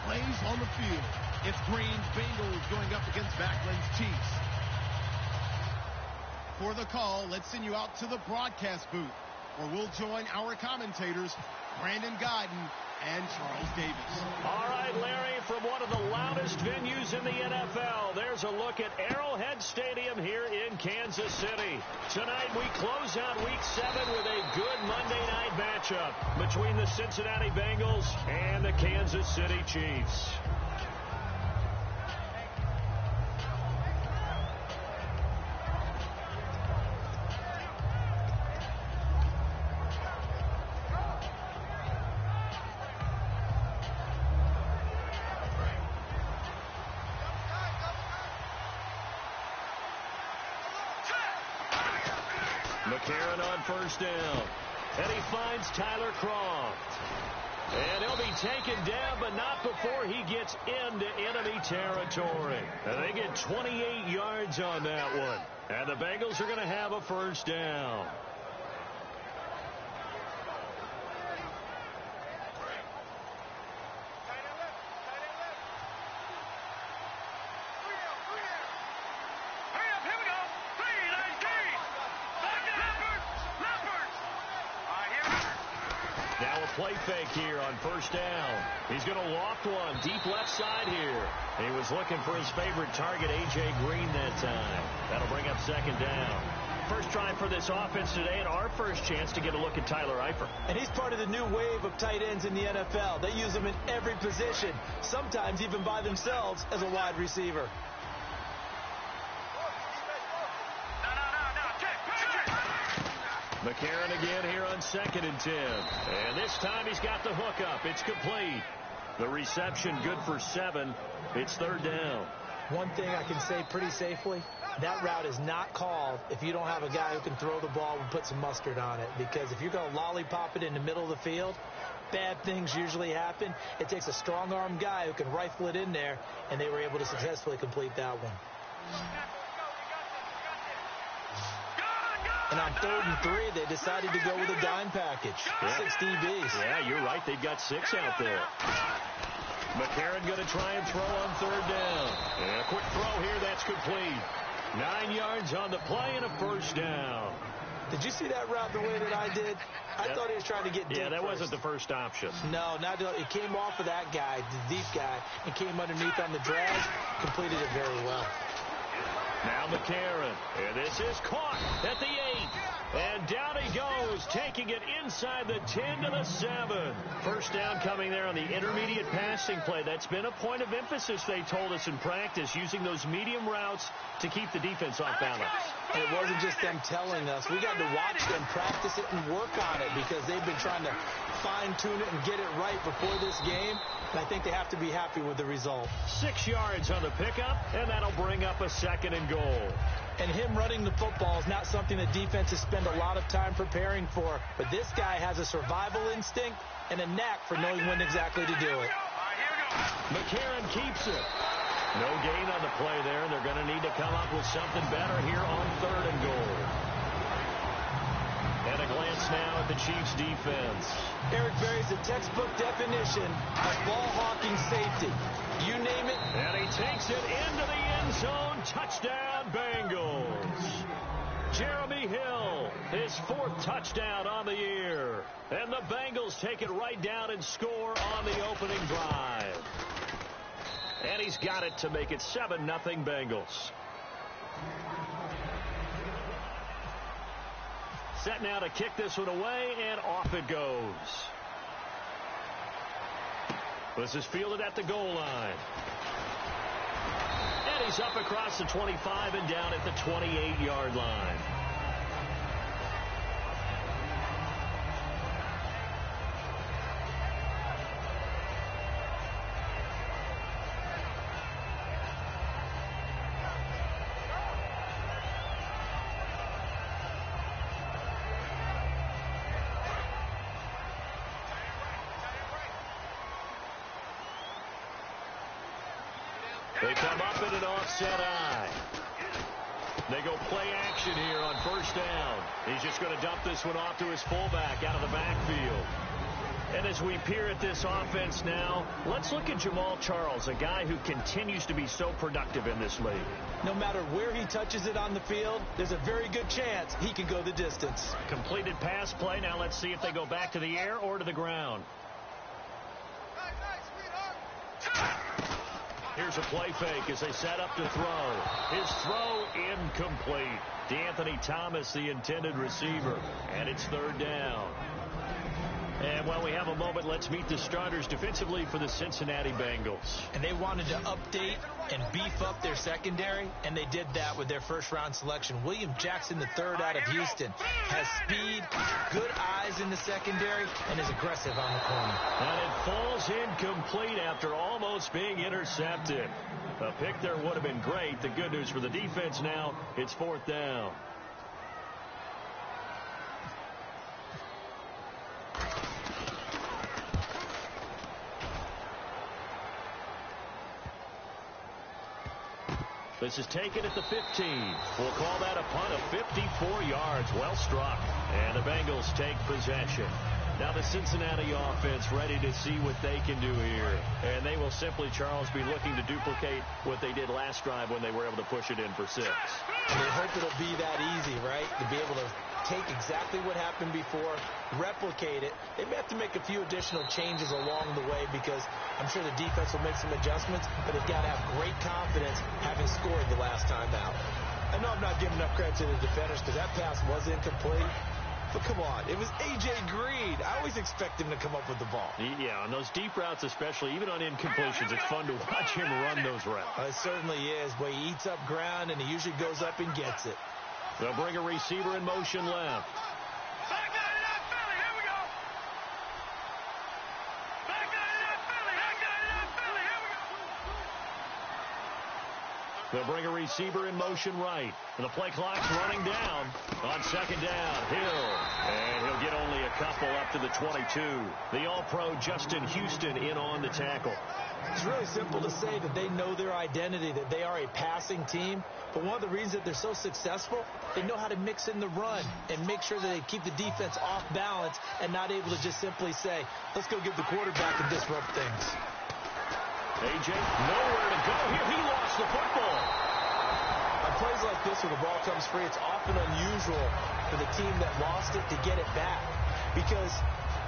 plays on the field. It's Green's Bengals going up against Backland's Chiefs. For the call, let's send you out to the broadcast booth, where we'll join our commentators, Brandon Godden and Charles Davis. All right, Larry, from one of the loudest venues in the NFL, there's a look at Arrowhead Stadium here in Kansas City. Tonight, we close out Week 7 with a good Monday night matchup between the Cincinnati Bengals and the Kansas City Chiefs. McCarron on first down. And he finds Tyler Croft. And he'll be taken down, but not before he gets into enemy territory. And they get 28 yards on that one. And the Bengals are going to have a first down. Play fake here on first down. He's going to loft one deep left side here. He was looking for his favorite target, A.J. Green, that time. That'll bring up second down. First try for this offense today, and our first chance to get a look at Tyler Eifert. And he's part of the new wave of tight ends in the NFL. They use them in every position, sometimes even by themselves as a wide receiver. McCarron again here on 2nd and 10. And this time he's got the hook up. It's complete. The reception good for 7. It's third down. One thing I can say pretty safely, that route is not called if you don't have a guy who can throw the ball and put some mustard on it. Because if you're going to lollipop it in the middle of the field, bad things usually happen. It takes a strong-arm guy who can rifle it in there, and they were able to successfully complete that one. And on 3rd and 3, they decided to go with a dime package. Yeah. 6 DBs. Yeah, you're right. They've got 6 out there. McCarron going to try and throw on 3rd down. And a quick throw here. That's complete. 9 yards on the play and a first down. Did you see that route the way that I did? I thought he was trying to get deep. Yeah, that first. Wasn't the first option. No, not it came off of that guy, the deep guy, and came underneath on the drag. Completed it very well. Now McCarron, and this is caught at the 8. And down he goes, taking it inside the 10 to the 7. First down coming there on the intermediate passing play. That's been a point of emphasis, they told us in practice, using those medium routes to keep the defense off balance. And it wasn't just them telling us. We got to watch them practice it and work on it because they've been trying to fine-tune it and get it right before this game. And I think they have to be happy with the result. 6 yards on the pickup, and that'll bring up a 2nd and goal. And him running the football is not something that defenses spend a lot of time preparing for. But this guy has a survival instinct and a knack for knowing when exactly to do it. McCarron keeps it. No gain on the play there, and they're going to need to come up with something better here on 3rd and goal. And a glance now at the Chiefs' defense. Eric Berry's a textbook definition of ball-hawking safety. You name it. And he takes it into the end zone. Touchdown, Bengals. Jeremy Hill, his 4th touchdown on the year. And the Bengals take it right down and score on the opening drive. And he's got it to make it 7-0 Bengals. Set now to kick this one away, and off it goes. This is fielded at the goal line. And he's up across the 25 and down at the 28-yard line. They come up in an offset eye. They go play action here on first down. He's just going to dump this one off to his fullback out of the backfield. And as we peer at this offense now, let's look at Jamal Charles, a guy who continues to be so productive in this league. No matter where he touches it on the field, there's a very good chance he can go the distance. Completed pass play. Now let's see if they go back to the air or to the ground. Here's a play fake as they set up to throw. His throw incomplete. DeAnthony Thomas, the intended receiver, and it's third down. And while we have a moment, let's meet the starters defensively for the Cincinnati Bengals. And they wanted to update and beef up their secondary, and they did that with their first-round selection. William Jackson III out of Houston has speed, good eyes in the secondary, and is aggressive on the corner. And it falls incomplete after almost being intercepted. A pick there would have been great. The good news for the defense now, it's fourth down. This is taken at the 15. We'll call that a punt of 54 yards. Well struck. And the Bengals take possession. Now the Cincinnati offense ready to see what they can do here. And they will simply, Charles, be looking to duplicate what they did last drive when they were able to push it in for 6. And they hope it'll be that easy, right? To be able to take exactly what happened before, replicate it. They may have to make a few additional changes along the way because I'm sure the defense will make some adjustments, but they've got to have great confidence having scored the last time out. I know I'm not giving enough credit to the defenders because that pass was incomplete. But come on, it was A.J. Green. I always expect him to come up with the ball. Yeah, on those deep routes especially, even on incompletions, it's fun to watch him run those routes. It certainly is, but he eats up ground and he usually goes up and gets it. They'll bring a receiver in motion left. They'll bring a receiver in motion right. And the play clock's running down. On second down, Hill. And he'll get only a couple up to the 22. The All-Pro Justin Houston in on the tackle. It's really simple to say that they know their identity, that they are a passing team. But one of the reasons that they're so successful, they know how to mix in the run and make sure that they keep the defense off balance and not able to just simply say, let's go get the quarterback and disrupt things. A.J. nowhere to go here. He lost the football. On plays like this where the ball comes free, it's often unusual for the team that lost it to get it back because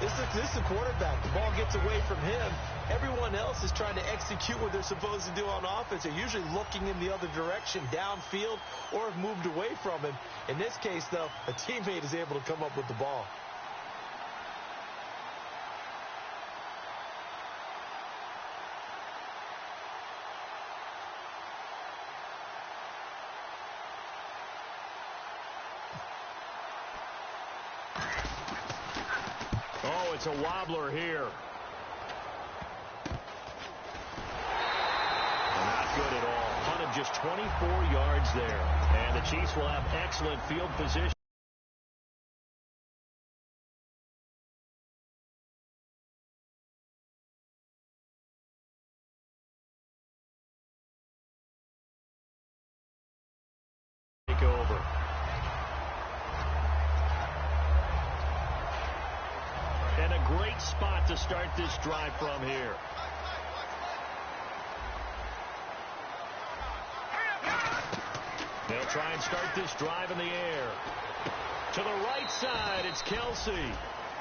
this is the quarterback. The ball gets away from him. Everyone else is trying to execute what they're supposed to do on offense. They're usually looking in the other direction, downfield, or have moved away from him. In this case, though, a teammate is able to come up with the ball. Oh, it's a wobbler here. Not good at all. Punt of just 24 yards there. And the Chiefs will have excellent field position. Take over. And a great spot to start this drive from here. They'll try and start this drive in the air. To the right side, it's Kelsey.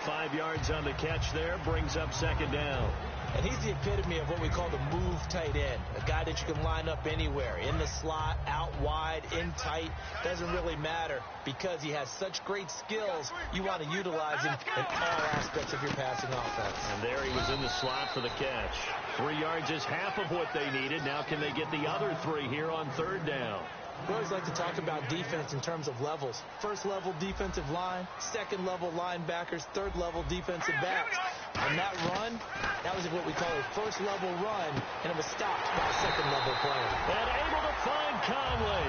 5 yards on the catch there, brings up second down. And he's the epitome of what we call the move tight end, a guy that you can line up anywhere, in the slot, out wide, in tight, doesn't really matter because he has such great skills. You want to utilize him in all aspects of your passing offense. And there he was in the slot for the catch. 3 yards is half of what they needed. Now can they get the other 3 here on third down? We always like to talk about defense in terms of levels. First level defensive line, second level linebackers, third level defensive backs. And that run, that was what we call a first level run, and it was stopped by a second level player. And able to find Conley.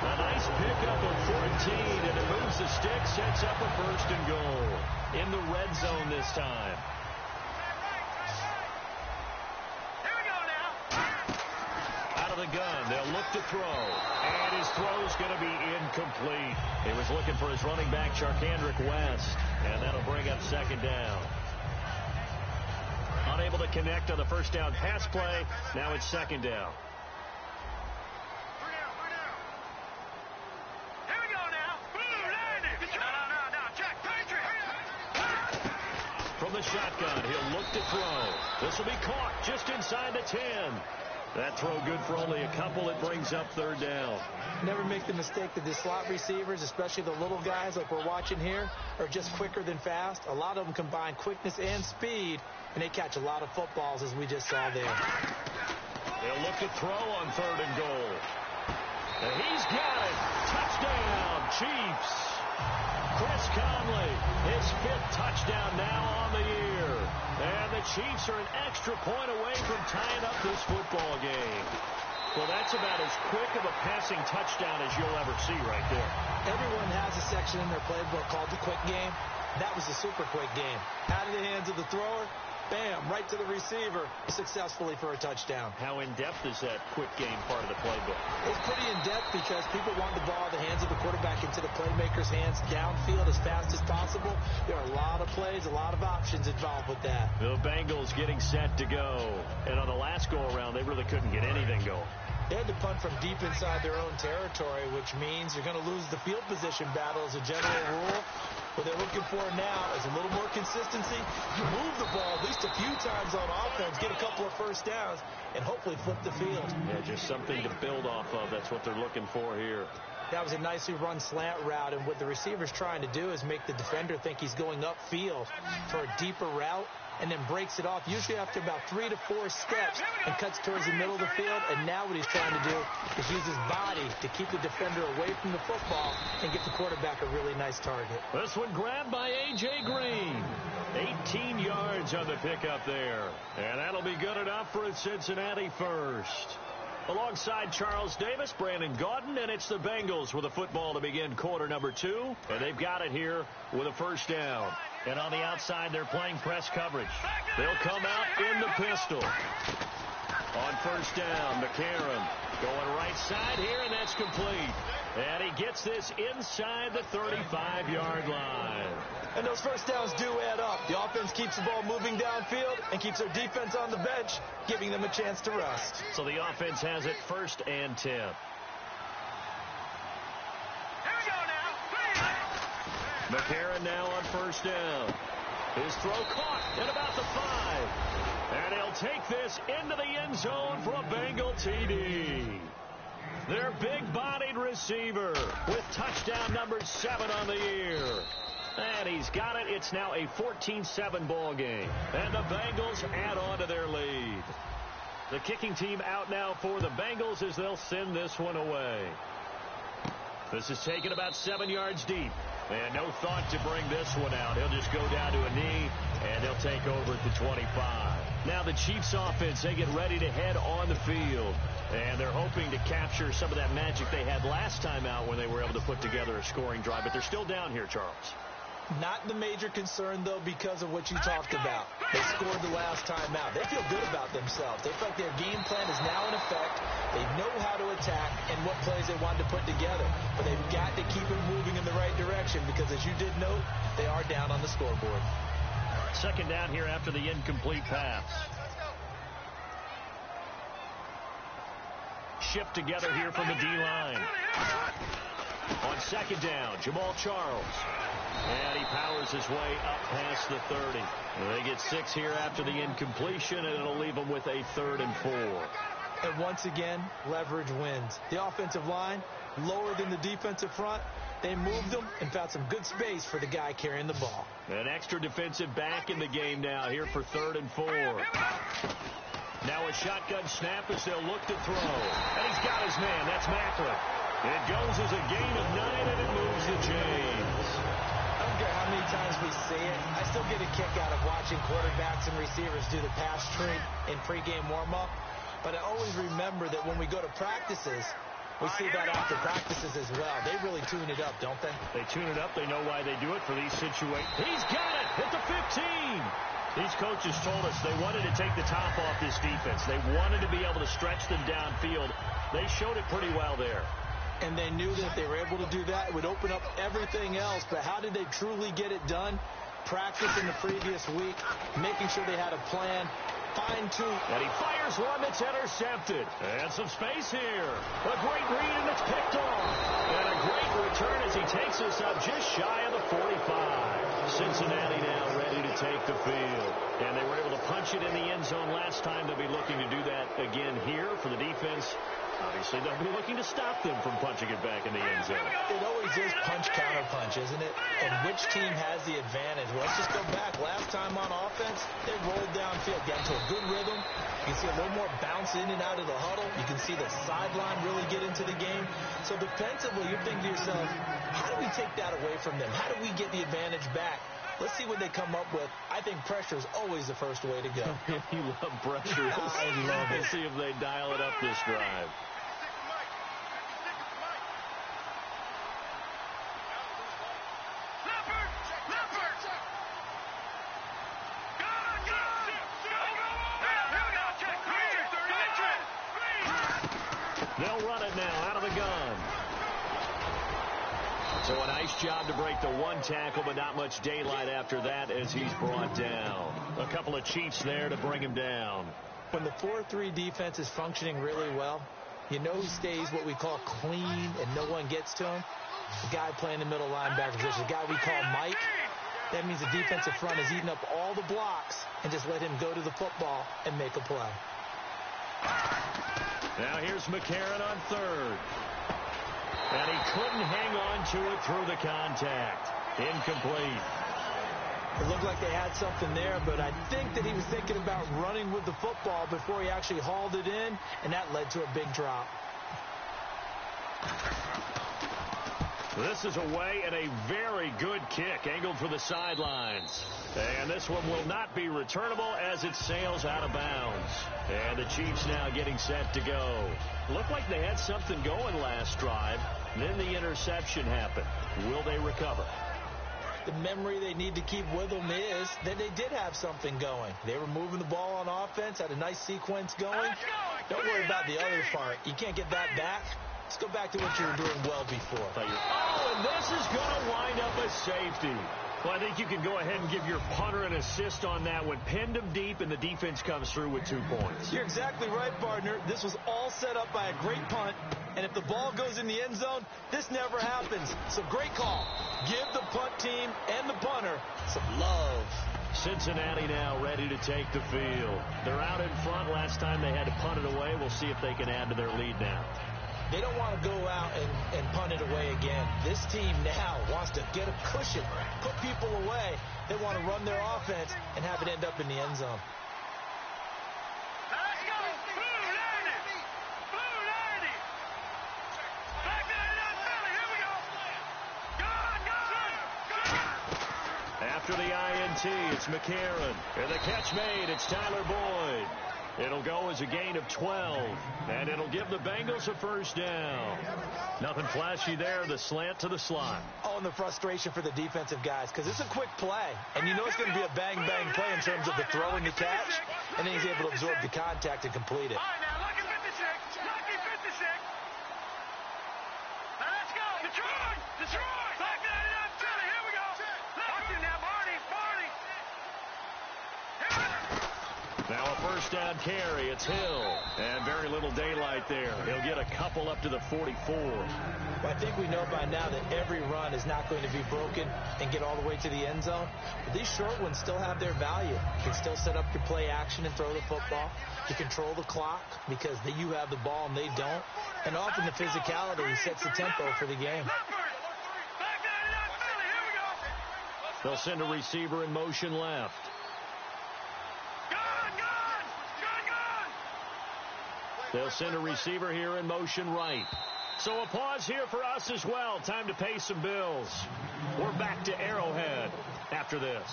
A nice pickup of 14, and it moves the stick, sets up a first and goal. In the red zone this time. The gun. They'll look to throw. And his throw's going to be incomplete. He was looking for his running back, Charkandrick West. And that'll bring up second down. unable to connect on the first down pass play. Now it's second down. From the shotgun, he'll look to throw. This will be caught just inside the 10. That throw good for only a couple. It brings up third down. Never make the mistake that the slot receivers, especially the little guys like we're watching here, are just quicker than fast. A lot of them combine quickness and speed, and they catch a lot of footballs, as we just saw there. They'll look to throw on third and goal. And he's got it. Touchdown, Chiefs. Chris Conley, his 5th touchdown now on the year. And the Chiefs are an extra point away from tying up this football game. Well, that's about as quick of a passing touchdown as you'll ever see right there. Everyone has a section in their playbook called the quick game. That was a super quick game. Out of the hands of the thrower, bam, right to the receiver, successfully for a touchdown. How in-depth is that quick game part of the playbook? It's pretty in-depth because people want the ball in the hands of the quarterback into the playmaker's hands downfield as fast as possible. There are a lot of plays, a lot of options involved with that. The Bengals getting set to go. And on the last go-around, they really couldn't get anything going. They had to punt from deep inside their own territory, which means you're going to lose the field position battle as a general rule. What they're looking for now is a little more consistency. Move the ball at least a few times on offense, get a couple of first downs, and hopefully flip the field. Yeah, just something to build off of. That's what they're looking for here. That was a nicely run slant route, and what the receiver's trying to do is make the defender think he's going upfield for a deeper route, and then breaks it off, usually after about 3 to 4 steps, and cuts towards the middle of the field. And now what he's trying to do is use his body to keep the defender away from the football and get the quarterback a really nice target. This one grabbed by A.J. Green. 18 yards on the pickup there. And that'll be good enough for a Cincinnati first. Alongside Charles Davis, Brandon Gaudin, and it's the Bengals with a football to begin quarter number 2. And they've got it here with a first down. And on the outside, they're playing press coverage. They'll come out in the pistol. On first down, McCarron going right side here, and that's complete. And he gets this inside the 35-yard line. And those first downs do add up. The offense keeps the ball moving downfield and keeps their defense on the bench, giving them a chance to rest. So the offense has it 1st and 10. McCarron now on first down. His throw caught at about the 5. And he'll take this into the end zone for a Bengal TD. Their big-bodied receiver with touchdown number 7 on the year. And he's got it. It's now a 14-7 ball game. And the Bengals add on to their lead. The kicking team out now for the Bengals as they'll send this one away. This is taken about 7 yards deep. And no thought to bring this one out. He'll just go down to a knee, and they'll take over at the 25. Now the Chiefs offense, they get ready to head on the field. And they're hoping to capture some of that magic they had last time out when they were able to put together a scoring drive. But they're still down here, Charles. Not the major concern, though, because of what you talked about. They scored the last time out. They feel good about themselves. They feel like their game plan is now in effect. They know how to attack and what plays they want to put together. But they've got to keep it moving in the right direction because, as you did note, they are down on the scoreboard. Second down here after the incomplete pass. Shift together here from the D-line. On second down, Jamal Charles. And he powers his way up past the 30. They get 6 here after the incompletion, and it'll leave them with a 3rd and 4. And once again, leverage wins. The offensive line, lower than the defensive front. They moved them and found some good space for the guy carrying the ball. An extra defensive back in the game now here for 3rd and 4. Now a shotgun snap as they'll look to throw. And he's got his man. That's Macklin. It goes as a gain of 9, and it moves the chains. I don't care how many times we see it. I still get a kick out of watching quarterbacks and receivers do the pass tree in pregame warm-up. But I always remember that when we go to practices, we see that after practices as well. They really tune it up, don't they? They tune it up. They know why they do it for these situations. He's got it at the 15. These coaches told us they wanted to take the top off this defense. They wanted to be able to stretch them downfield. They showed it pretty well there. And they knew that if they were able to do that, it would open up everything else. But how did they truly get it done? practice in the previous week, making sure they had a plan, fine-tuned. And he fires one that's intercepted. And some space here. A great read, and it's picked off. And a great return as he takes us up just shy of the 45. Cincinnati now ready to take the field. And they were able to punch it in the end zone last time. They'll be looking to do that again here for the defense. Obviously, they'll be looking to stop them from punching it back in the end zone. It always is punch-counter-punch, isn't it? And which team has the advantage? Well, let's just go back. Last time on offense, they rolled downfield, got into a good rhythm. You can see a little more bounce in and out of the huddle. You can see the sideline really get into the game. So defensively, you're thinking to yourself, how do we take that away from them? How do we get the advantage back? Let's see what they come up with. I think pressure is always the first way to go. You love pressure. I love it. Let's see if they dial it up this drive. They'll run it now out of the gun. So a nice job to break the one tackle, but not much daylight after that as he's brought down. A couple of Chiefs there to bring him down. When the 4-3 defense is functioning really well, you know he stays what we call clean and no one gets to him. The guy playing the middle linebacker position, the guy we call Mike. That means the defensive front is eating up all the blocks and just let him go to the football and make a play. Now here's McCarron on third. And he couldn't hang on to it through the contact. Incomplete. It looked like they had something there, but I think that he was thinking about running with the football before he actually hauled it in, and that led to a big drop. This is away and a very good kick, angled for the sidelines. And this one will not be returnable as it sails out of bounds. And the Chiefs now getting set to go. Looked like they had something going last drive. Then the interception happened. Will they recover? The memory they need to keep with them is that they did have something going. They were moving the ball on offense, had a nice sequence going. Don't worry about the other part. You can't get that back. Let's go back to what you were doing well before. Oh, and this is going to wind up a safety. Well, I think you can go ahead and give your punter an assist on that one. Pinned him deep, and the defense comes through with 2 points. You're exactly right, partner. This was all set up by a great punt, and if the ball goes in the end zone, this never happens. So great call. Give the punt team and the punter some love. Cincinnati now ready to take the field. They're out in front. Last time they had to punt it away. We'll see if they can add to their lead now. They don't want to go out and punt it away again. This team now wants to get a cushion, put people away. They want to run their offense and have it end up in the end zone. Let's go. Blue 90. Blue 90. Back 99 Philly. Here we go. Gone. After the INT, it's McCarron. And the catch made. It's Tyler Boyd. It'll go as a gain of 12, and it'll give the Bengals a first down. Nothing flashy there, the slant to the slot. Oh, and the frustration for the defensive guys, because it's a quick play, and you know it's going to be a bang-bang play in terms of the throw and the catch, and then he's able to absorb the contact and complete it. All right, now, lucky 56. Lucky 56. Now, let's go. Detroit. Back 99 Philly. Here we go. Watch it now, Barney. Now a first down carry. It's Hill. And very little daylight there. He'll get a couple up to the 44. I think we know by now that every run is not going to be broken and get all the way to the end zone. But these short ones still have their value. You can still set up your play action and throw the football. You control the clock because you have the ball and they don't. And often the physicality sets the tempo for the game. Back 99 Philly. Here we go. They'll send a receiver in motion left. They'll send a receiver here in motion right. So a pause here for us as well. Time to pay some bills. We're back to Arrowhead after this.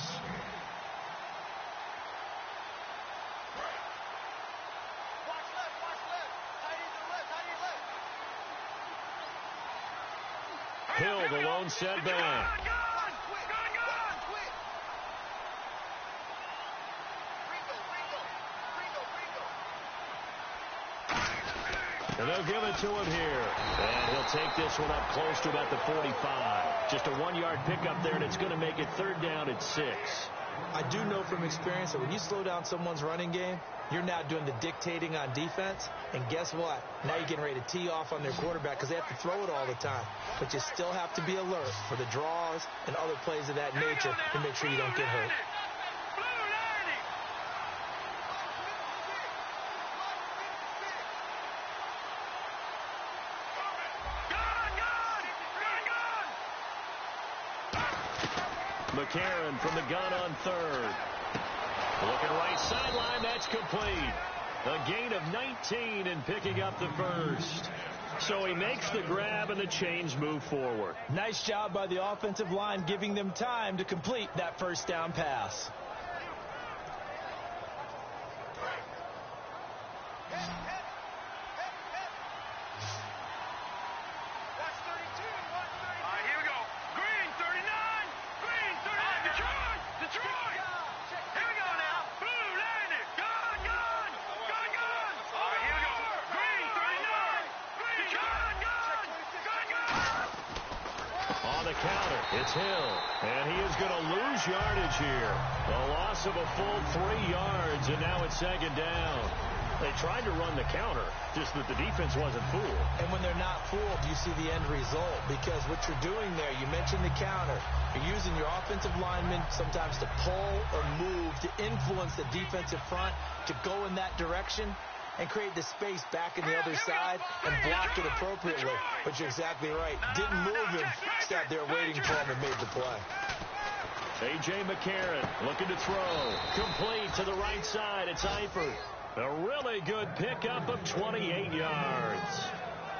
Hill, the lone setback. And they'll give it to him here. And he'll take this one up close to about the 45. Just a 1-yard pickup there, and it's going to make it 3rd down at 6. I do know from experience that when you slow down someone's running game, you're now doing the dictating on defense. And guess what? Now you're getting ready to tee off on their quarterback because they have to throw it all the time. But you still have to be alert for the draws and other plays of that nature to make sure you don't get hurt. McCarron from the gun on 3rd. Looking right sideline, that's complete. A gain of 19 and picking up the 1st. So he makes the grab and the chains move forward. Nice job by the offensive line giving them time to complete that 1st down pass. It's Hill, and he is going to lose yardage here. A loss of a full 3 yards, and now it's 2nd down. They tried to run the counter, just that the defense wasn't fooled. And when they're not fooled, you see the end result, because what you're doing there, you mentioned the counter. You're using your offensive linemen sometimes to pull or move to influence the defensive front to go in that direction and create the space back in the other side and block it appropriately. But you're exactly right. Didn't move him. Sat there waiting for him and made the play. A.J. McCarron looking to throw. Complete to the right side. It's Eifert. A really good pickup of 28 yards.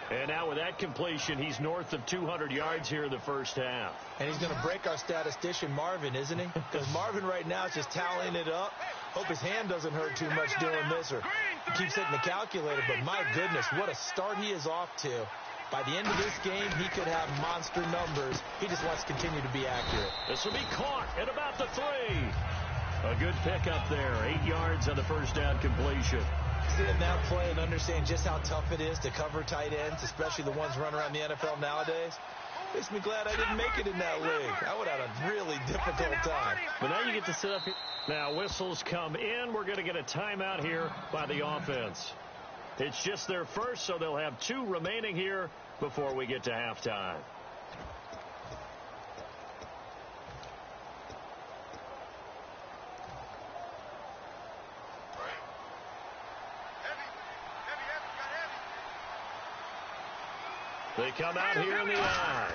And now with that completion, he's north of 200 yards here in the 1st half. And he's going to break our statistician, Marvin, isn't he? Because Marvin right now is just tallying it up. Hope his hand doesn't hurt too much doing this, or he keeps hitting the calculator. But my goodness, what a start he is off to. By the end of this game, he could have monster numbers. He just wants to continue to be accurate. This will be caught at about the 3. A good pickup there. 8 yards on the 1st down completion. Seeing that play and understand just how tough it is to cover tight ends, especially the ones running around the NFL nowadays, makes me glad I didn't make it in that league. I would have had a really difficult time. But now you get to sit up here. Now whistles come in. We're going to get a timeout here by the offense. It's just their first, so they'll have 2 remaining here before we get to halftime. They come out here in the eye.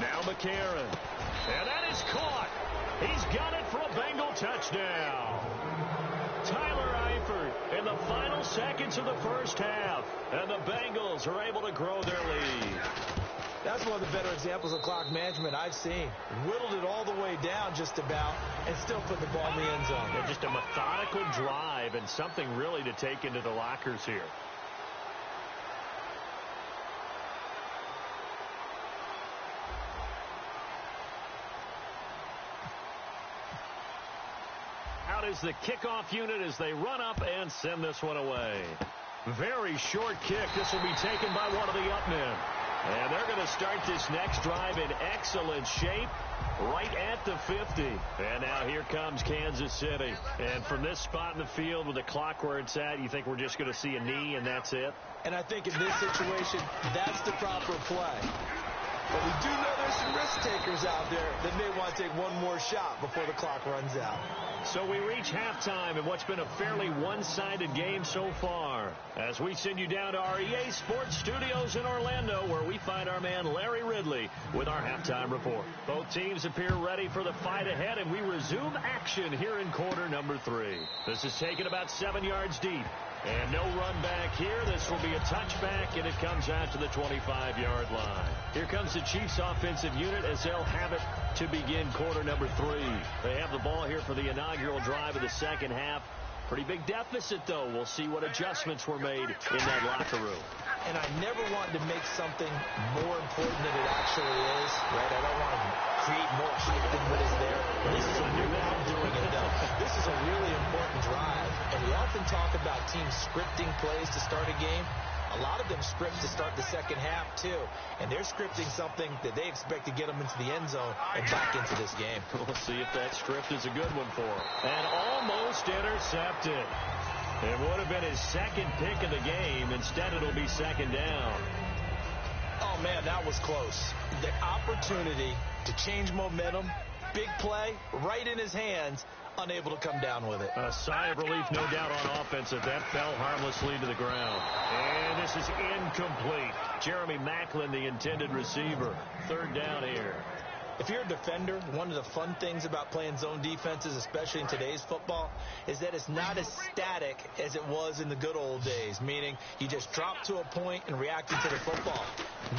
Now McCarron. And that is caught. He's got it for a Bengal touchdown. Tyler Eifert in the final seconds of the 1st half. And the Bengals are able to grow their lead. That's one of the better examples of clock management I've seen. Whittled it all the way down just about and still put the ball in the end zone. And just a methodical drive and something really to take into the lockers here. Out is the kickoff unit as they run up and send this one away. Very short kick. This will be taken by one of the up men. And they're going to start this next drive in excellent shape right at the 50. And now here comes Kansas City. And from this spot in the field with the clock where it's at, you think we're just going to see a knee and that's it? And I think in this situation, that's the proper play. But we do know there's some risk takers out there that may want to take one more shot before the clock runs out. So we reach halftime in what's been a fairly one-sided game so far. As we send you down to our EA Sports Studios in Orlando, where we find our man Larry Ridley with our halftime report. Both teams appear ready for the fight ahead, and we resume action here in quarter number 3. This is taken about 7 yards deep. And no run back here. This will be a touchback, and it comes out to the 25-yard line. Here comes the Chiefs offensive unit as they'll have it to begin quarter number 3. They have the ball here for the inaugural drive of the 2nd half. Pretty big deficit, though. We'll see what adjustments were made in that locker room. And I never want to make something more important than it actually is, right? I don't want to create more hype than what is there. This is a new way of doing it, though. This is a really important drive. And we often talk about teams scripting plays to start a game. A lot of them script to start the second half, too. And they're scripting something that they expect to get them into the end zone and back into this game. We'll see if that script is a good one for him. And almost intercepted. It would have been his second pick of the game. Instead, it'll be second down. Oh, man, that was close. The opportunity to change momentum, big play, right in his hands, unable to come down with it. A sigh of relief, no doubt, on offense that fell harmlessly to the ground. And this is incomplete. Jeremy Maclin, the intended receiver. Third down here. If you're a defender, one of the fun things about playing zone defenses, especially in today's football, is that it's not as static as it was in the good old days, meaning you just drop to a point and reacting to the football.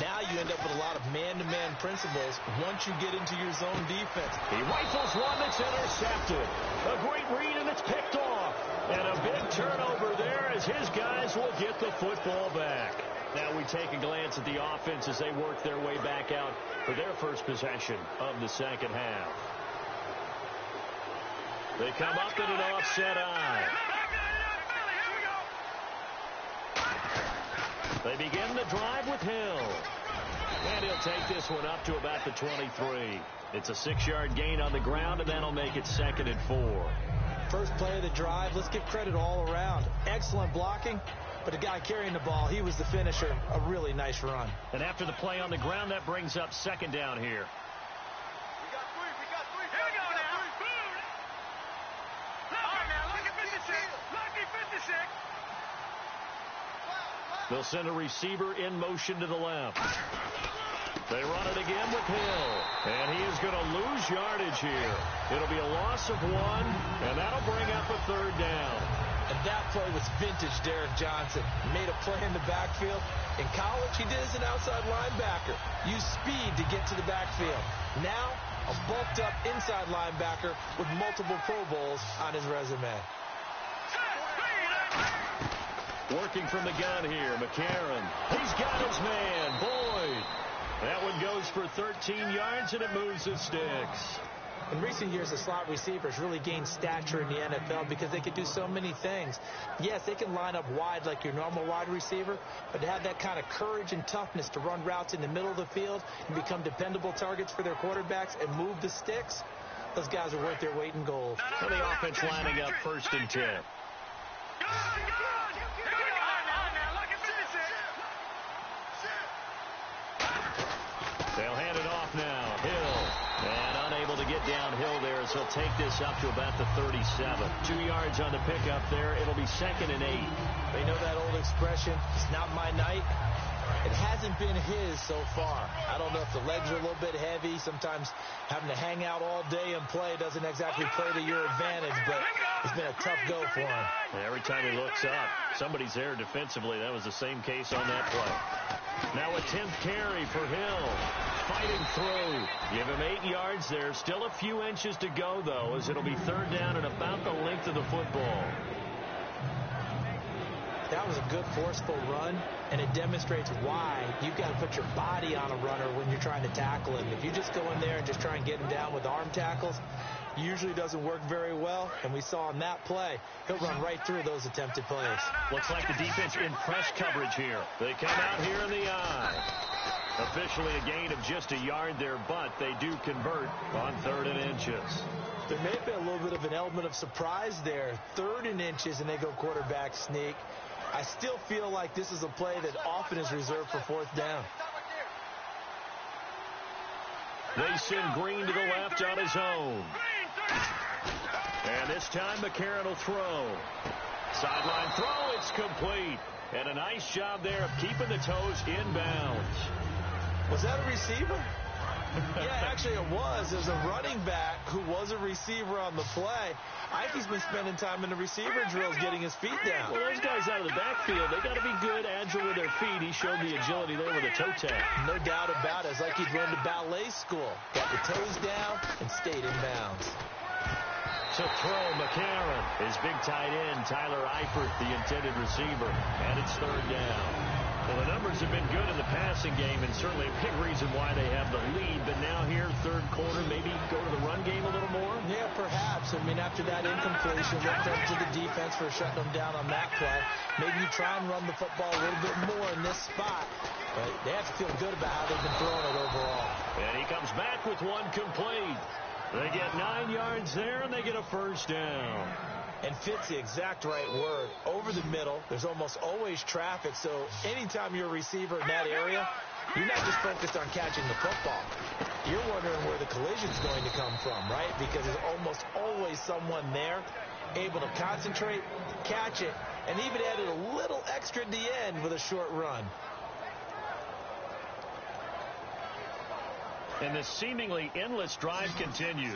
Now you end up with a lot of man-to-man principles once you get into your zone defense. He rifles one that's intercepted. A great read, and it's picked off. And a big turnover there as his guys will get the football back. Now we take a glance at the offense as they work their way back out for their first possession of the second half. They come up in an offset eye. They begin the drive with Hill. And he'll take this one up to about the 23. It's a 6-yard gain on the ground, and that'll make it 2nd and 4. First play of the drive, let's give credit all around. Excellent blocking. But the guy carrying the ball, he was the finisher. A really nice run. And after the play on the ground, that brings up second down here. We got three. Here we go now. All right, now, lucky 56. Lucky 56. They'll send a receiver in motion to the left. They run it again with Hill. And he is going to lose yardage here. It'll be a loss of 1, and that'll bring up a third down. And that play was vintage Derek Johnson. He made a play in the backfield. In college, he did as an outside linebacker. Used speed to get to the backfield. Now, a bulked-up inside linebacker with multiple Pro Bowls on his resume. Working from the gun here, McCarron. He's got his man, Boyd. That one goes for 13 yards, and it moves the sticks. In recent years, the slot receivers really gained stature in the NFL because they can do so many things. Yes, they can line up wide like your normal wide receiver, but to have that kind of courage and toughness to run routes in the middle of the field and become dependable targets for their quarterbacks and move the sticks, those guys are worth their weight in gold. And the offense lining up 1st and 10. They'll hand it off now. Hill. And unable to get downhill there, so he'll take this up to about the 37. 2 yards on the pickup there. It'll be 2nd and 8. They know that old expression, it's not my night. It hasn't been his so far. I don't know if the legs are a little bit heavy. Sometimes having to hang out all day and play doesn't exactly play to your advantage, but it's been a tough go for him. Every time he looks up, somebody's there defensively. That was the same case on that play. Now a 10th carry for Hill. Fighting through. Give him 8 yards there. Still a few inches to go, though, as it'll be third down and about the length of the football. That was a good, forceful run, and it demonstrates why you've got to put your body on a runner when you're trying to tackle him. If you just go in there and just try and get him down with arm tackles, usually doesn't work very well, and we saw in that play, he'll run right through those attempted plays. Looks like the defense in press coverage here. They come out here in the eye. Officially a gain of just a yard there, but they do convert on 3rd and inches. There may have been a little bit of an element of surprise there. 3rd and inches, and they go quarterback sneak. I still feel like this is a play that often is reserved for 4th down. They send Green to the left on his own. And this time McCarron will throw. Sideline throw, it's complete. And a nice job there of keeping the toes inbounds. Was that a receiver? Yeah, actually it was. There's a running back who was a receiver on the play. I think he's been spending time in the receiver drills getting his feet down. Well, those guys out of the backfield, they got to be good, agile with their feet. He showed the agility there with a toe tap. No doubt about it. It's like he'd run to ballet school. Got the toes down and stayed in bounds. To throw, McCarron. His big tight end, Tyler Eifert, the intended receiver. And it's 3rd down. Well, the numbers have been good in the passing game, and certainly a big reason why they have the lead. But now here, third quarter, maybe go to the run game a little more? Yeah, perhaps. I mean, after that incompletion, we'll credit to the defense for shutting them down on that play. Maybe you try and run the football a little bit more in this spot. But they have to feel good about how they've been throwing it overall. And he comes back with one complete. They get 9 yards there, and they get a first down. And fits the exact right word. Over the middle, there's almost always traffic, so anytime you're a receiver in that area, you're not just focused on catching the football. You're wondering where the collision's going to come from, right? Because there's almost always someone there able to concentrate, catch it, and even added a little extra at the end with a short run. And the seemingly endless drive continues.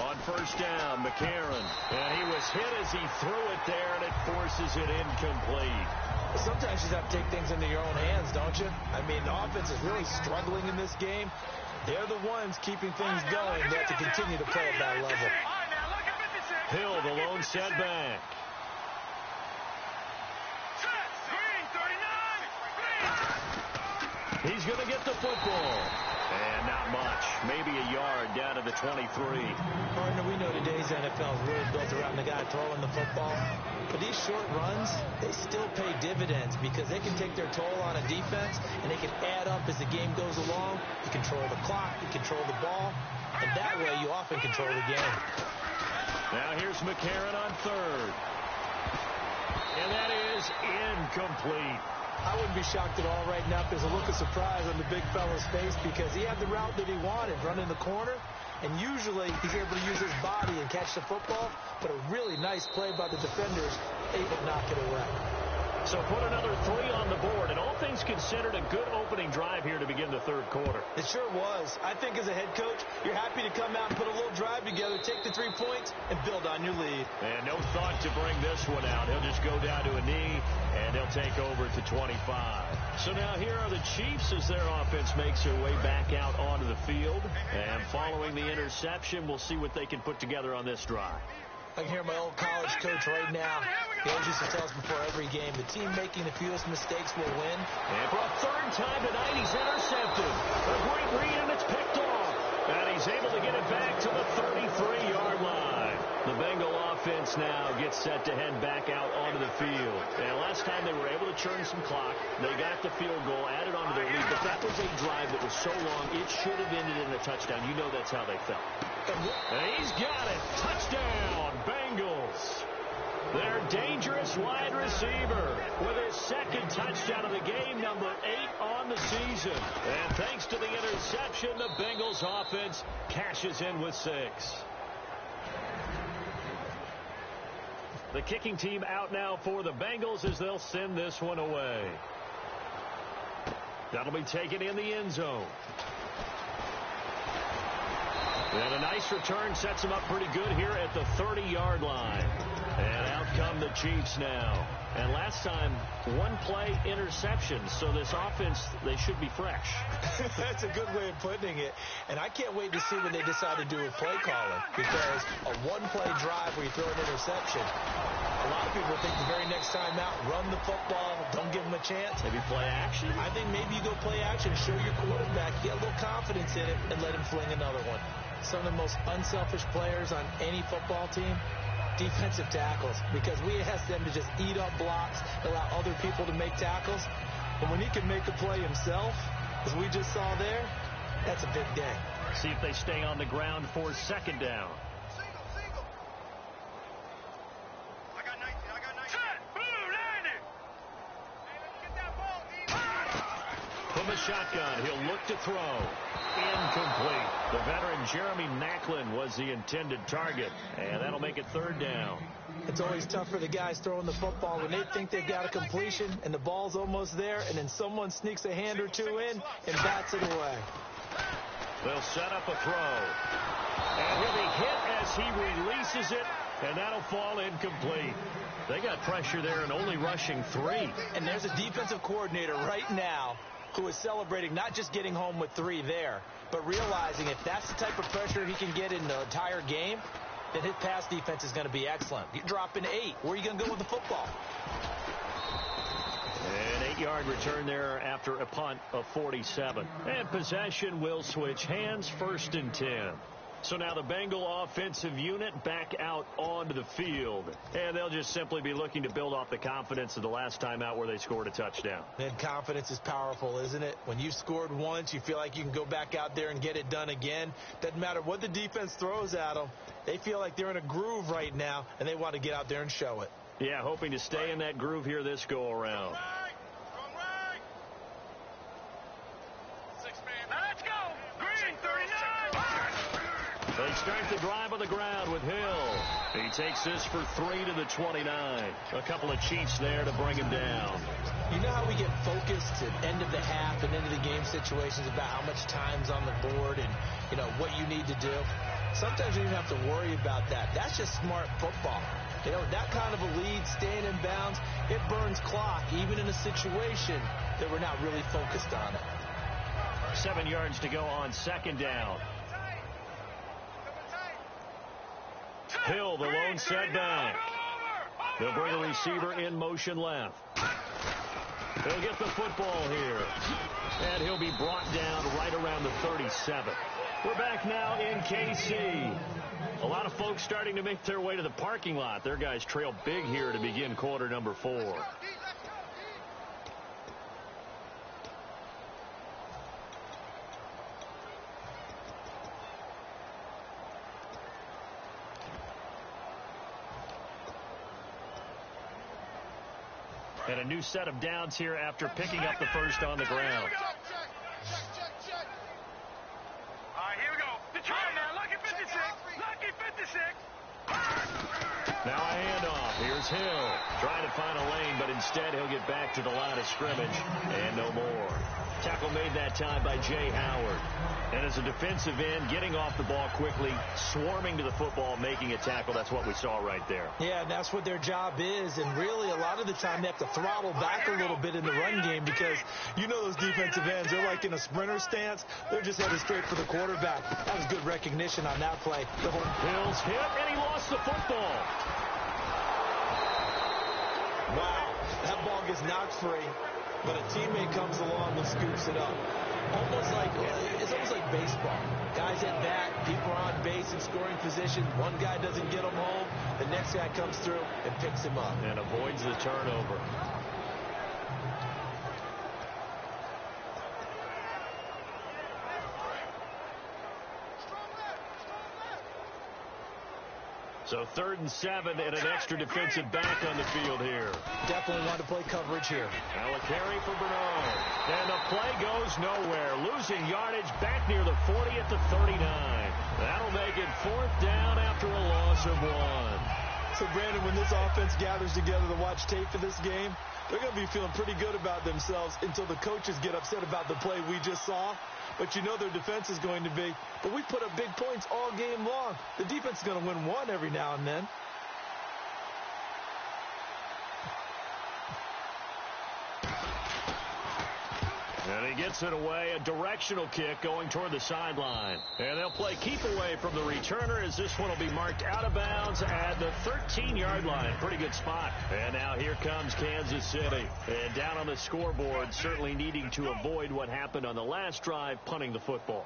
On first down, McCarron. And he was hit as he threw it there, and it forces it incomplete. Sometimes you just have to take things into your own hands, don't you? I mean, the offense is really struggling in this game. They're the ones keeping things going. They have to continue to play at that level. Hill, the lone setback. He's going to get the football. And not much. Maybe a yard down to the 23. Partner, we know today's NFL is really built around the guy throwing the football. But these short runs, they still pay dividends because they can take their toll on a defense, and they can add up as the game goes along. You control the clock, you control the ball, and that way you often control the game. Now here's McCarron on third. And that is incomplete. I wouldn't be shocked at all right now if there's a look of surprise on the big fella's face because he had the route that he wanted, running the corner, and usually he's able to use his body and catch the football, but a really nice play by the defenders, able to knock it away. So put another 3 on the board, and all things considered, a good opening drive here to begin the third quarter. It sure was. I think as a head coach, you're happy to come out and put a little drive together, take the 3 points, and build on your lead. And no thought to bring this one out. He'll just go down to a knee, and he'll take over to 25. So now here are the Chiefs as their offense makes their way back out onto the field. And following the interception, we'll see what they can put together on this drive. I can hear my old college coach right now. He always used to tell us before every game, the team making the fewest mistakes will win. And for a third time tonight, he's intercepted. A great read, and it's picked off. And he's able to get it back to the 33-yard line. The Bengal offense now gets set to head back out onto the field. And last time they were able to churn some clock. They got the field goal, added onto their lead. But that was a drive that was so long, it should have ended in a touchdown. You know that's how they felt. And he's got it. Touchdown, Bengals. Their dangerous wide receiver with his second touchdown of the game, number 8 on the season. And thanks to the interception, the Bengals offense cashes in with 6. The kicking team out now for the Bengals as they'll send this one away. That'll be taken in the end zone. And a nice return sets them up pretty good here at the 30-yard line. And out come the Chiefs now. And last time, 1-play interception. So this offense, they should be fresh. That's a good way of putting it. And I can't wait to see when they decide to do a play calling. Because a 1-play drive where you throw an interception, a lot of people think the very next time out, run the football, don't give them a chance. Maybe play action? I think maybe you go play action, show your quarterback, get a little confidence in it, and let him fling another one. Some of the most unselfish players on any football team, defensive tackles, because we ask them to just eat up blocks, allow other people to make tackles. But when he can make a play himself, as we just saw there, that's a big day. See if they stay on the ground for second down. I got 19. From the shotgun, he'll look to throw. Incomplete. The veteran Jeremy Maclin was the intended target, and that'll make it third down. It's always tough for the guys throwing the football when they think they've got a completion and the ball's almost there, and then someone sneaks a hand or two in and bats it away. They'll set up a throw. And he'll be hit as he releases it, and that'll fall incomplete. They got pressure there and only rushing 3. And there's a defensive coordinator right now who is celebrating not just getting home with 3 there, but realizing if that's the type of pressure he can get in the entire game, then his pass defense is going to be excellent. You're dropping 8. Where are you going to go with the football? An 8-yard return there after a punt of 47. And possession will switch hands, 1st and 10. So now the Bengal offensive unit back out onto the field. And they'll just simply be looking to build off the confidence of the last time out where they scored a touchdown. And confidence is powerful, isn't it? When you scored once, you feel like you can go back out there and get it done again. Doesn't matter what the defense throws at them. They feel like they're in a groove right now, and they want to get out there and show it. Yeah, hoping to stay in that groove here this go-around. Now let's go. Green, 39. They start the drive on the ground with Hill. He takes this for 3 to the 29. A couple of cheats there to bring him down. You know how we get focused at end of the half and end of the game situations about how much time's on the board and, you know, what you need to do? Sometimes you don't have to worry about that. That's just smart football. You know, that kind of a lead, staying in bounds, it burns clock, even in a situation that we're not really focused on it. 7 yards to go on 2nd down. Hill, the lone setback. They'll bring a receiver in motion left. He'll get the football here. And he'll be brought down right around the 37. We're back now in KC. A lot of folks starting to make their way to the parking lot. Their guys trail big here to begin quarter number 4. And a new set of downs here after picking up the first on the ground. All right, here we go. Detroit now, lucky 56. Lucky 56. Now a handoff. Here's Hill. Trying to find a lane, but instead he'll get back to the line of scrimmage. And no more. Tackle made that time by Jay Howard. And as a defensive end, getting off the ball quickly, swarming to the football, making a tackle. That's what we saw right there. Yeah, and that's what their job is. And really, a lot of the time, they have to throttle back a little bit in the run game because you know those defensive ends, they're like in a sprinter stance. They're just headed straight for the quarterback. That was good recognition on that play. Hill's hit, and he lost the football. Wow, that ball gets knocked free, but a teammate comes along and scoops it up. It's almost like baseball. Guys at bat, people are on base in scoring position. One guy doesn't get him home. The next guy comes through and picks him up. And avoids the turnover. So 3rd and 7 and an extra defensive back on the field here. Definitely want to play coverage here. Now a carry for Bernard. And the play goes nowhere. Losing yardage back near the 40 at the 39. That'll make it 4th down after a loss of 1. So, Brandon, when this offense gathers together to watch tape for this game, they're going to be feeling pretty good about themselves until the coaches get upset about the play we just saw. But you know their defense is going to be. But we put up big points all game long. The defense is going to win one every now and then. And he gets it away, a directional kick going toward the sideline. And they'll play keep away from the returner as this one will be marked out of bounds at the 13-yard line. Pretty good spot. And now here comes Kansas City. And down on the scoreboard, certainly needing to avoid what happened on the last drive, punting the football.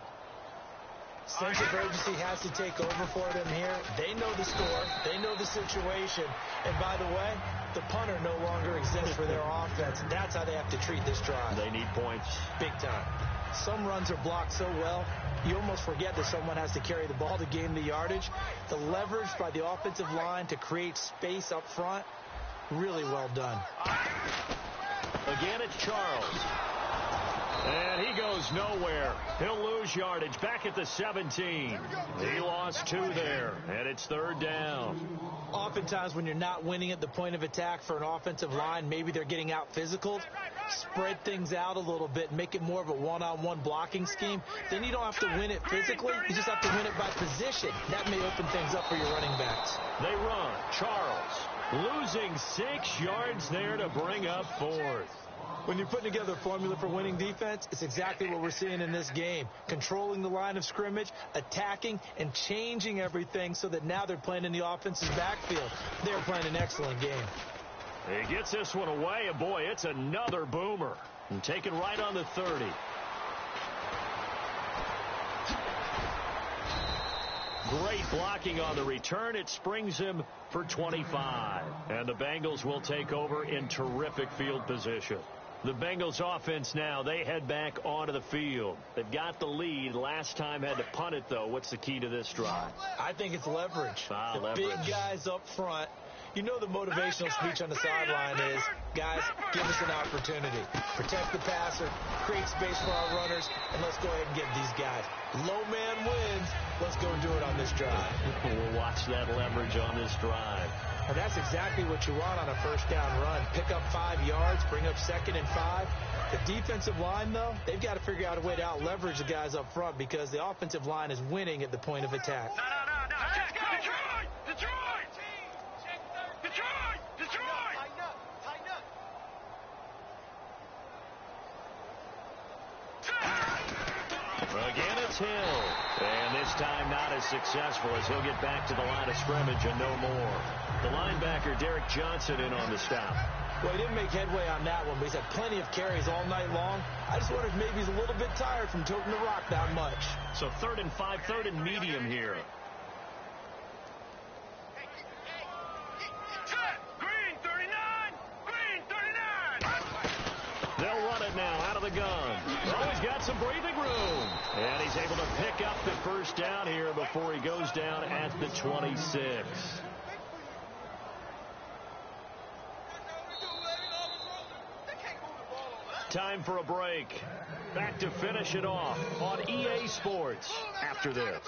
Sense of urgency has to take over for them here. They know the score. They know the situation. And by the way, the punter no longer exists for their offense. That's how they have to treat this drive. They need points. Big time. Some runs are blocked so well, you almost forget that someone has to carry the ball to gain the yardage. The leverage by the offensive line to create space up front, really well done. Again, it's Charles. And he goes nowhere. He'll lose yardage back at the 17. He lost 2 there, and it's 3rd down. Oftentimes when you're not winning at the point of attack for an offensive line, maybe they're getting out physical. Spread things out a little bit, make it more of a one-on-one blocking scheme. Then you don't have to win it physically. You just have to win it by position. That may open things up for your running backs. They run. Charles losing 6 yards there to bring up 4th. When you're putting together a formula for winning defense, it's exactly what we're seeing in this game. Controlling the line of scrimmage, attacking, and changing everything so that now they're playing in the offense's backfield. They're playing an excellent game. He gets this one away, and boy, it's another boomer. And taken right on the 30. Great blocking on the return. It springs him for 25. And the Bengals will take over in terrific field position. The Bengals offense now, they head back onto the field. They've got the lead. Last time had to punt it, though. What's the key to this drive? I think it's leverage. Leverage. Big guys up front. You know the motivational speech on the sideline is, guys, give us an opportunity. Protect the passer, create space for our runners, and let's go ahead and get these guys. Low man wins. Let's go do it on this drive. We'll watch that leverage on this drive. And that's exactly what you want on a first down run. Pick up 5 yards, bring up 2nd and 5. The defensive line, though, they've got to figure out a way to out-leverage the guys up front because the offensive line is winning at the point of attack. No. Detroit! Again, it's Hill. And this time not as successful as he'll get back to the line of scrimmage and no more. The linebacker, Derek Johnson, in on the stop. Well, he didn't make headway on that one, but he's had plenty of carries all night long. I just wonder if maybe he's a little bit tired from toting the rock that much. So 3rd and 5, 3rd and medium here. Green 39! They'll run it now out of the gun. Oh, he's got some breathing room. And he's able to pick up the first down here before he goes down at the 26. Time for a break. Back to finish it off on EA Sports after this.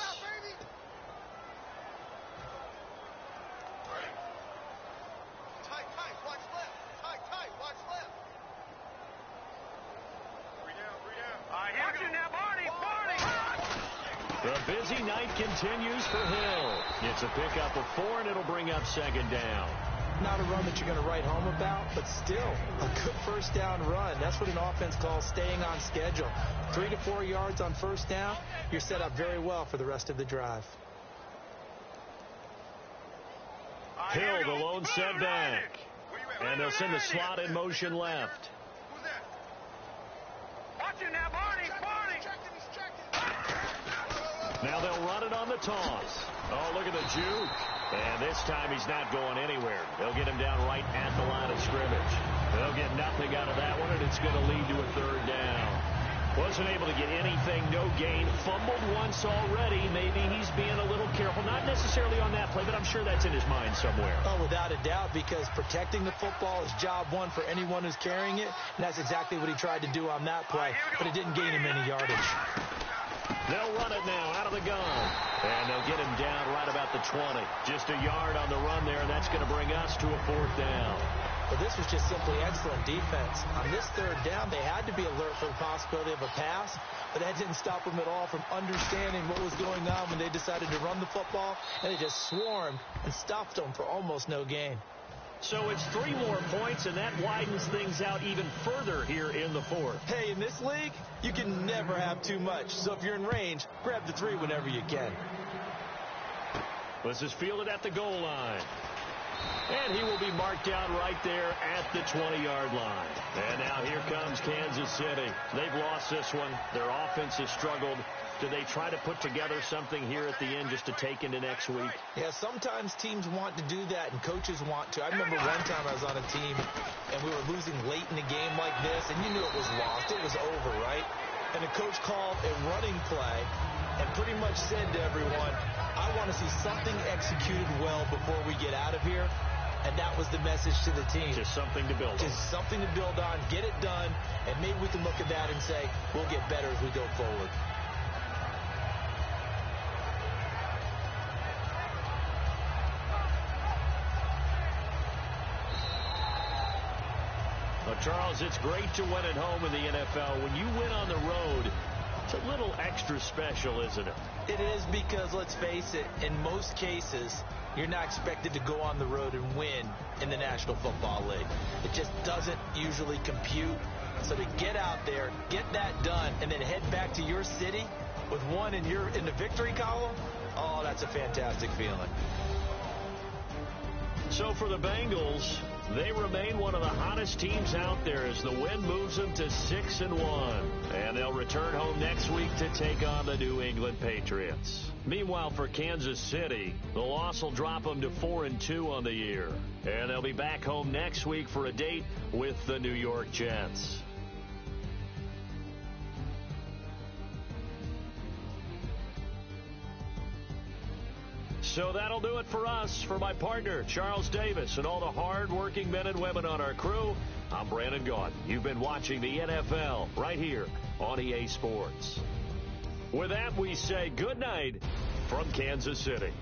The busy night continues for Hill. It's a pickup of 4, and it'll bring up 2nd down. Not a run that you're going to write home about, but still a good first down run. That's what an offense calls staying on schedule. 3 to 4 yards on first down, you're set up very well for the rest of the drive. Hill, the lone setback. And they'll send the slot in motion left. Watch it now, Barney! Now they'll run it on the toss. Oh, look at the juke. And this time he's not going anywhere. They'll get him down right at the line of scrimmage. They'll get nothing out of that one, and it's going to lead to a 3rd down. Wasn't able to get anything, no gain. Fumbled once already. Maybe he's being a little careful. Not necessarily on that play, but I'm sure that's in his mind somewhere. Oh, without a doubt, because protecting the football is job one for anyone who's carrying it. And that's exactly what he tried to do on that play, but it didn't gain him any yardage. They'll run it now out of the gun. And they'll get him down right about the 20. Just a yard on the run there, and that's going to bring us to a 4th down. But this was just simply excellent defense. On this 3rd down, they had to be alert for the possibility of a pass, but that didn't stop them at all from understanding what was going on when they decided to run the football, and they just swarmed and stopped them for almost no gain. So it's 3 more points, and that widens things out even further here in the 4th. Hey, in this league, you can never have too much. So if you're in range, grab the 3 whenever you can. This is fielded at the goal line. And he will be marked down right there at the 20-yard line. And now here comes Kansas City. They've lost this one. Their offense has struggled. Do they try to put together something here at the end just to take into next week? Yeah, sometimes teams want to do that, and coaches want to. I remember one time I was on a team, and we were losing late in a game like this, and you knew it was lost. It was over, right? And the coach called a running play and pretty much said to everyone, I want to see something executed well before we get out of here. And that was the message to the team. Just something to build on. Just something to build on, get it done, and maybe we can look at that and say, we'll get better as we go forward. Well, Charles, it's great to win at home in the NFL. When you win on the road, it's a little extra special, isn't it? It is because, let's face it, in most cases, you're not expected to go on the road and win in the National Football League. It just doesn't usually compute. So to get out there, get that done, and then head back to your city with one in the victory column, oh, that's a fantastic feeling. So for the Bengals, they remain one of the hottest teams out there as the win moves them to 6-1. And they'll return home next week to take on the New England Patriots. Meanwhile, for Kansas City, the loss will drop them to 4-2 on the year. And they'll be back home next week for a date with the New York Jets. So that'll do it for us. For my partner, Charles Davis, and all the hard-working men and women on our crew, I'm Brandon Gaudin. You've been watching the NFL right here on EA Sports. With that, we say good night from Kansas City.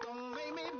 Don't make me